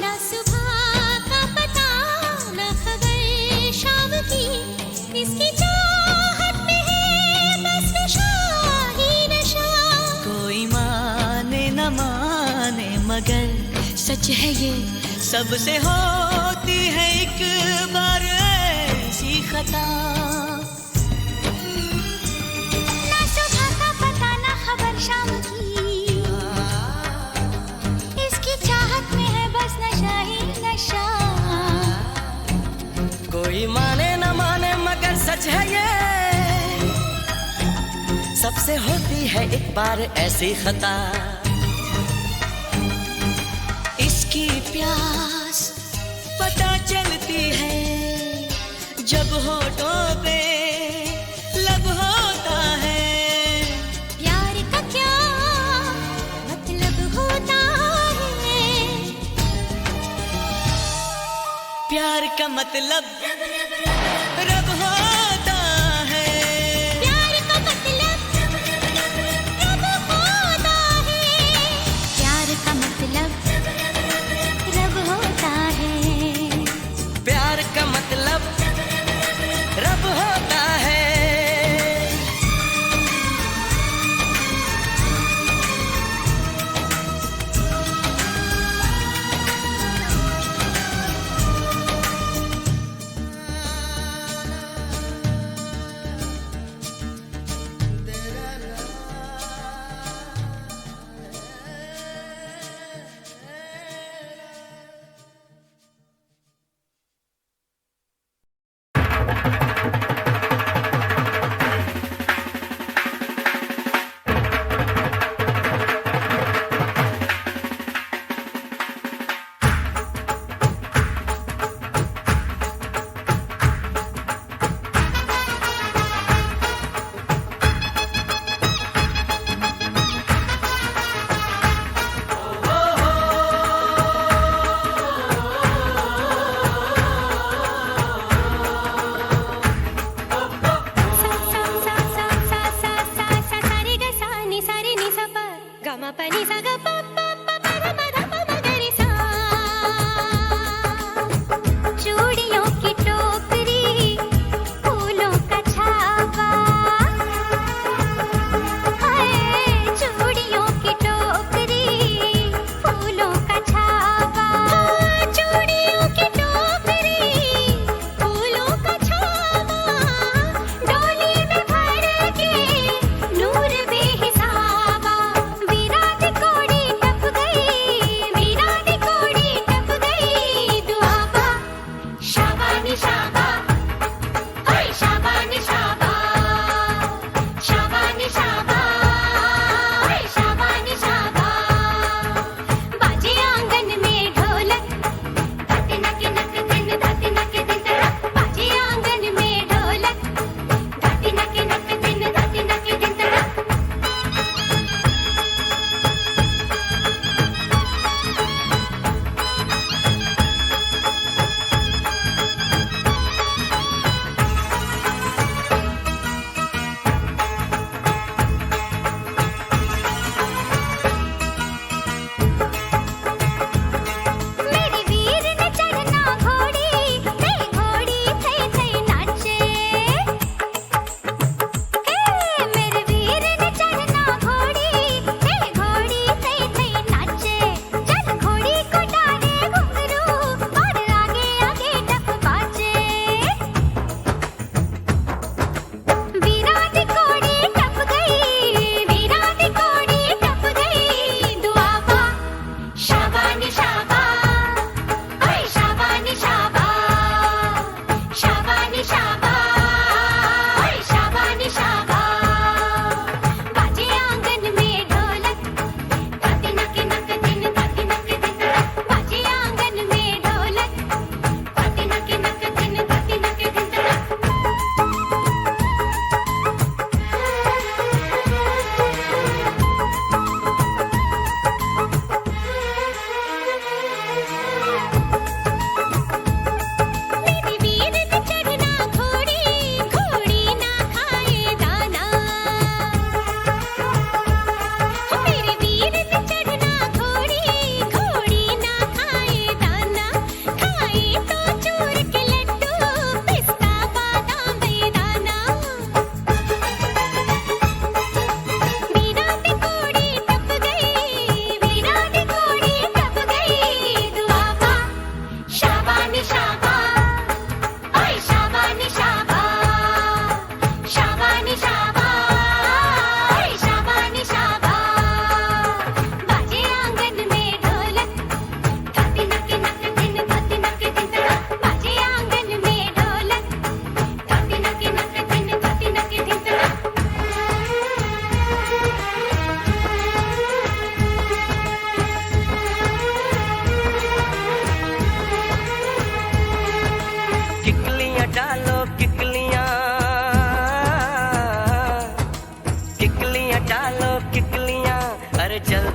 ना सुबह का पता ना खबर शाम की, इसकी चाहत में है बस नशा ही नशा। कोई माने न माने मगर सच है ये, सबसे होती है एक बार ऐसी खता। ना सुबह का पता ना खबर शाम की, इसकी चाहत में है बस नशा ही नशा। कोई माने न माने मगर सच है ये, सबसे होती है एक बार ऐसी खता। इसकी प्यास पता चलती है जब होठों पे लब होता है। प्यार का क्या मतलब होता है? प्यार का मतलब रब होता है। प्यार का मतलब रब होता है। प्यार का मतलब रब होता है। प्यार का मतलब रब होता है।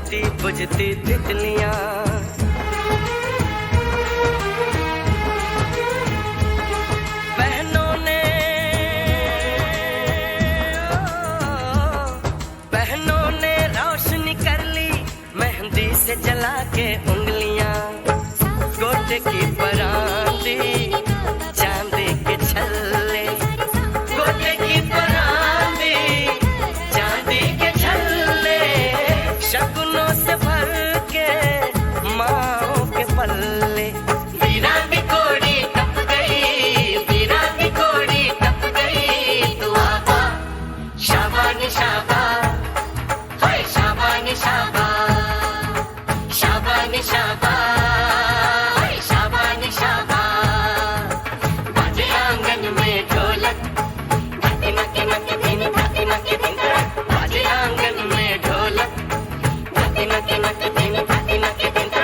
बुझती बुझती तितलियां बहनों ने रोशनी कर ली मेहंदी से जला के उंगलियां गोटे की परांदी चांदी के छल्ले गोटे की परांदी चांदी के छल्ले शगुनों से भर के माओ के पल्ले वीरा की कोड़ी टप गई वीरा की कोड़ी टप गई तू आबा शाबानी शाबा हाय शाबानी शाबा शाबानी शाबा हाय शाबानी शाबा बाजे आंगन में ढोलक धकी नकी नकी दिन धकी नकी दिन बाजे आंगन में ढोलक धकी नकी नकी दिन धकी नकी दिन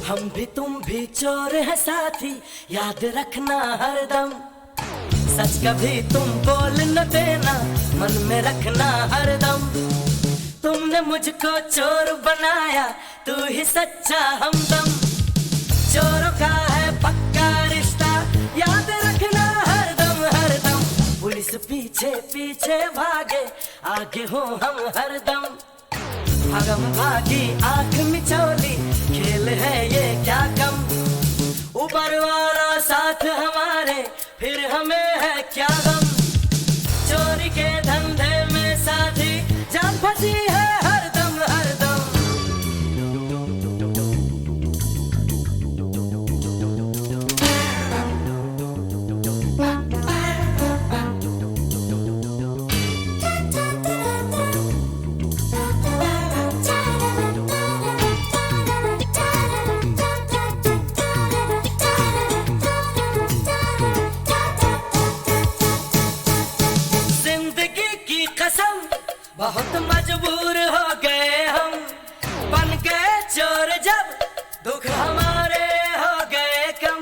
हम भी तुम भी चोर है साथी याद रखना हरदम सच कभी तुम बोल न देना मन में रखना हरदम तुमने मुझको चोर बनाया तू ही सच्चा हमदम चोरों का है पक्का रिश्ता याद रखना हरदम हरदम पुलिस पीछे पीछे भागे आगे हो हम हरदम भागम भागी आंख मिचौली खेल है ये क्या कम ऊपर वाला साथ हमारे फिर हमें है क्या गम चोरी के धंधे में साथी जान फंसी है हरदम हरदम बहुत मजबूर हो गए हम बन गए चोर जब दुख हमारे हो गए कम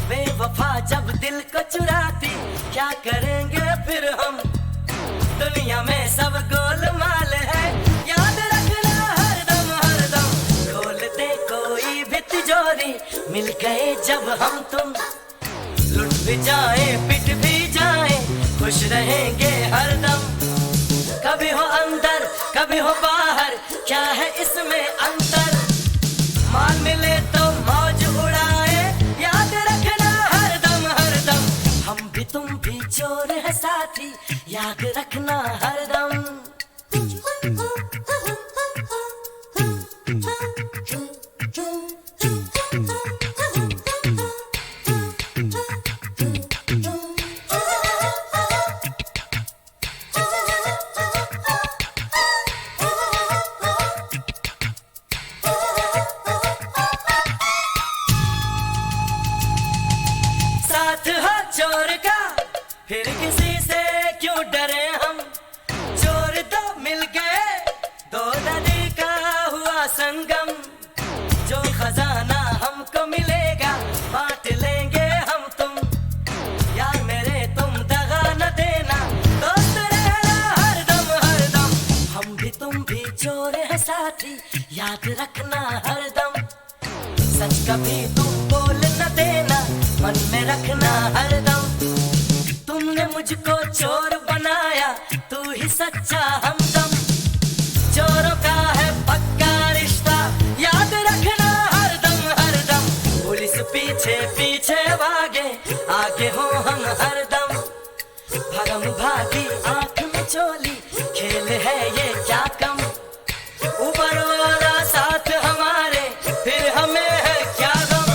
बेवफा जब दिल को चुराती क्या करेंगे फिर हम दुनिया में सब गोलमाल है याद रखना हरदम हरदम खोलते कोई भी तिजोरी मिल गए जब हम तुम लुट भी जाए पिट भी जाए खुश रहेंगे हरदम कभी हो अंदर कभी हो बाहर क्या है इसमें अंतर माल मिले तो मौज उड़ाए याद रखना हरदम हरदम हम भी तुम भी चोर है साथी याद रखना हरदम चोर का फिर किसी से क्यों डरे हम चोर तो मिल गए दो नदी का हुआ संगम जो खजाना हमको मिलेगा बांट लेंगे हम तुम यार मेरे तुम दगा न देना दोस्त रहना हरदम हरदम हम भी तुम भी चोर है साथी याद रखना हरदम सच कभी तुम बोल न देना मन में रखना हरदम तुमने मुझको चोर बनाया तू ही सच्चा हमदम चोरों का है पक्का रिश्ता याद रखना हरदम हरदम पुलिस पीछे पीछे भागे आगे हो हम हरदम भगम भागी आंख में चोली खेल है ये क्या कम ऊपर वाला साथ हमारे फिर हमें है क्या गम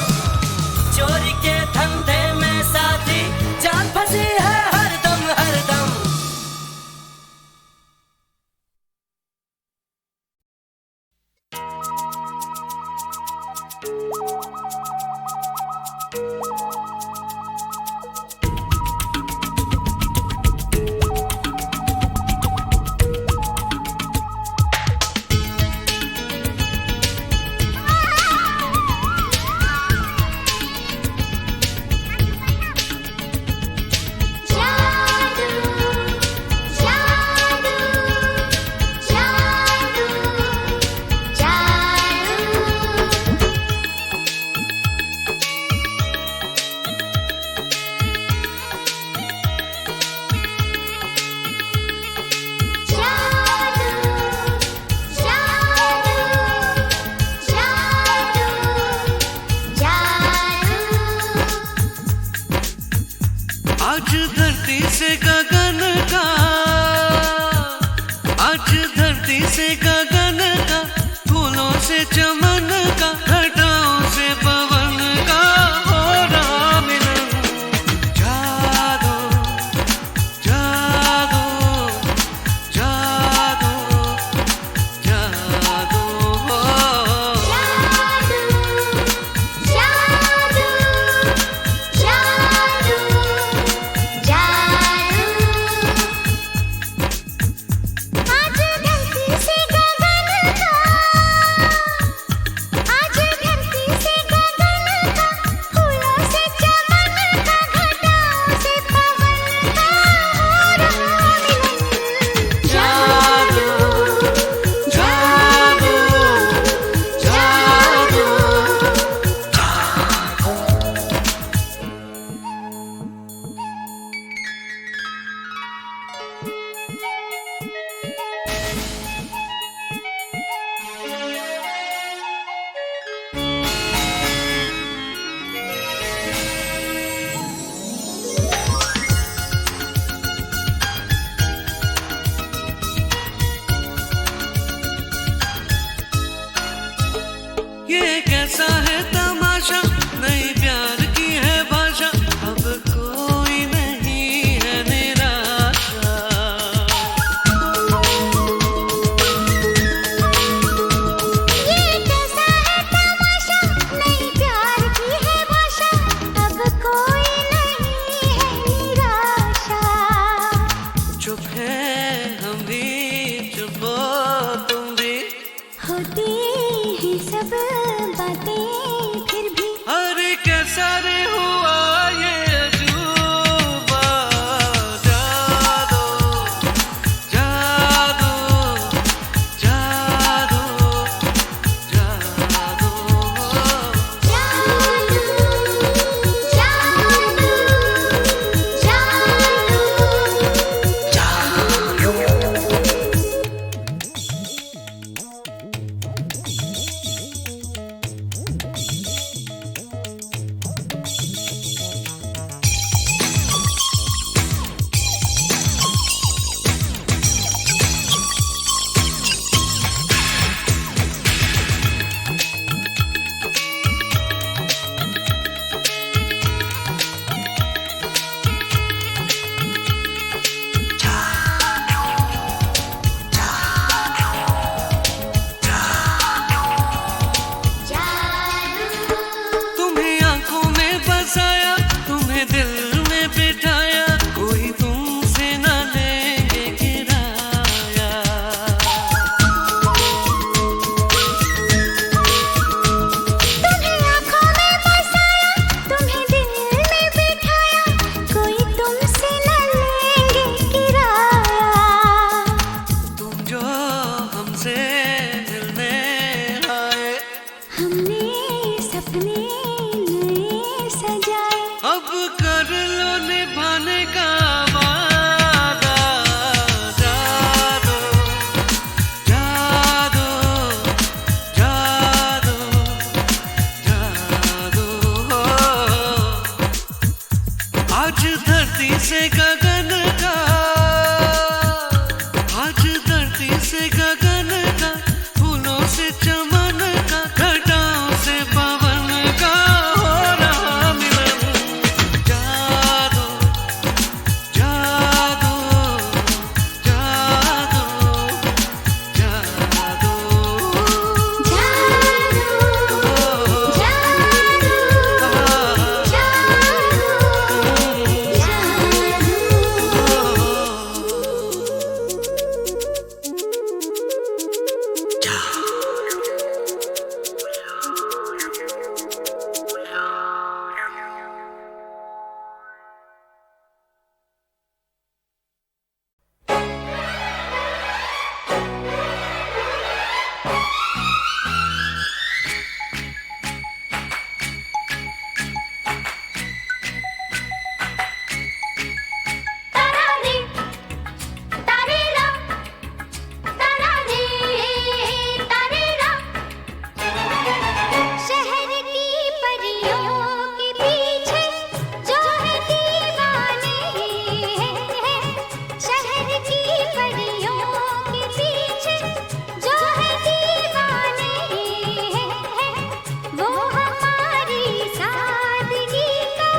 चोरी के धंधे में साथी जान फंसी है हरदम हरदम आज धरती से गगन का, आज धरती से गगन का, फूलों से चमन का, घटाओं से पवन का हो रहा मिलन। जागो जागो जागो जागो ये कैसा है तमाशा, नई प्यार की है भाषा, अब कोई नहीं है निराशा। ये कैसा है तमाशा, नई प्यार की है भाषा, अब कोई नहीं है निराशा। चुप है हम भी, चुप हो तुम भी, होती है सब बातें फिर भी। अरे कैसा रे हुआ ये अजूबा। जादू जादू जादू जादू तुम्हें आंखों में बसाया, तुम्हें दिल में बिठाया, कोई तुमसे न लेंगे किराया। तुम्हें आँखों में बसाया, तुम्हें दिल में बिठाया, कोई तुमसे न लेंगे किराया। तुम जो हमसे मिलने आए, हमने सपने नए सजाए, अब कर लो निभाने का वादा। जादू जादू जादू जादू आज धरती से गगन का, आज धरती से गगन का, फूलों से चमन का, घटाओं से पवन का हो रहा मिलन। जादू जादू जादू जादू वो हमारी सादगी का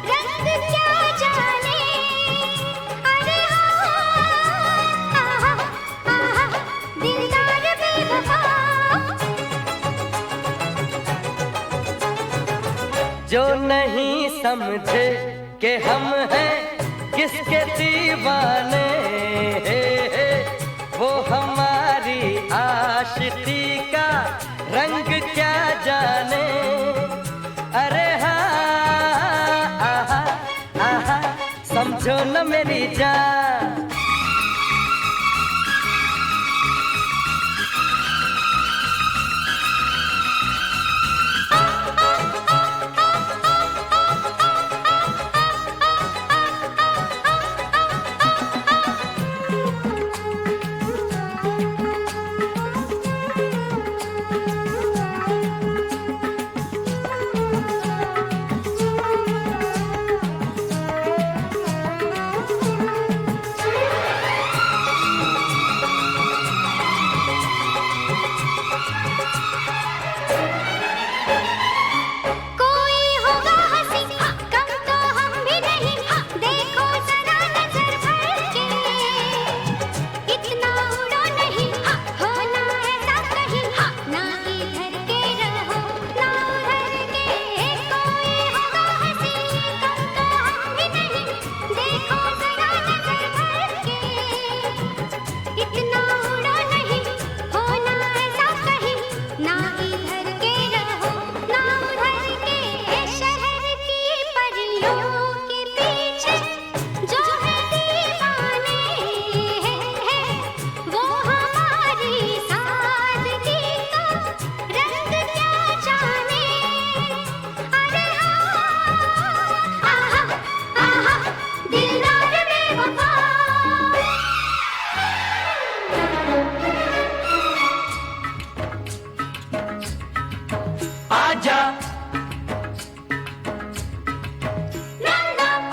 रंग क्या जाने। अरे हाँ, दिलदार बेवफा। जो नहीं समझे कि हम हैं किसके दीवाने, वो हमारी आशिकी का रंग क्या जाने। अरे हाँ, समझो न मेरी जान।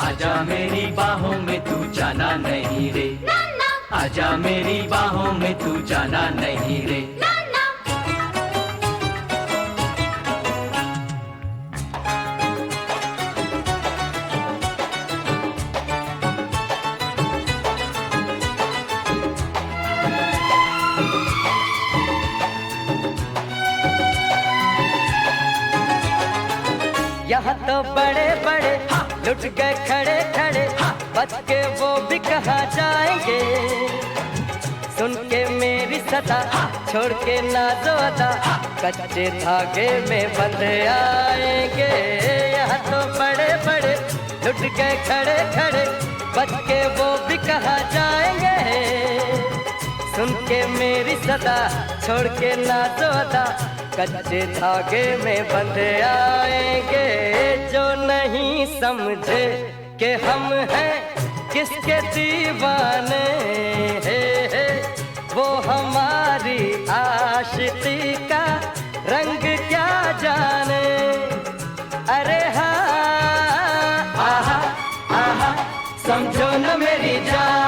आजा मेरी बाहों में तू जाना नहीं रे, आजा मेरी बाहों में तू जाना नहीं रे। यहाँ तो बड़े बड़े लुट गए खड़े खड़े, बच के वो भी कहाँ जाएंगे। सुन के मेरी सदा छोड़ के नाज़ो अदा, कच्चे धागे में बंध आएंगे। यहाँ तो बड़े बड़े लुट गए खड़े खड़े, बच के वो भी कहाँ जाएंगे। सुन के मेरी सदा छोड़ के नाज़ो अदा, कच्चे धागे में बंध आएंगे। जो नहीं समझे कि हम हैं किसके दीवाने, वो हमारी आशिकी का रंग क्या जाने। अरे हाँ, समझो न मेरी जान।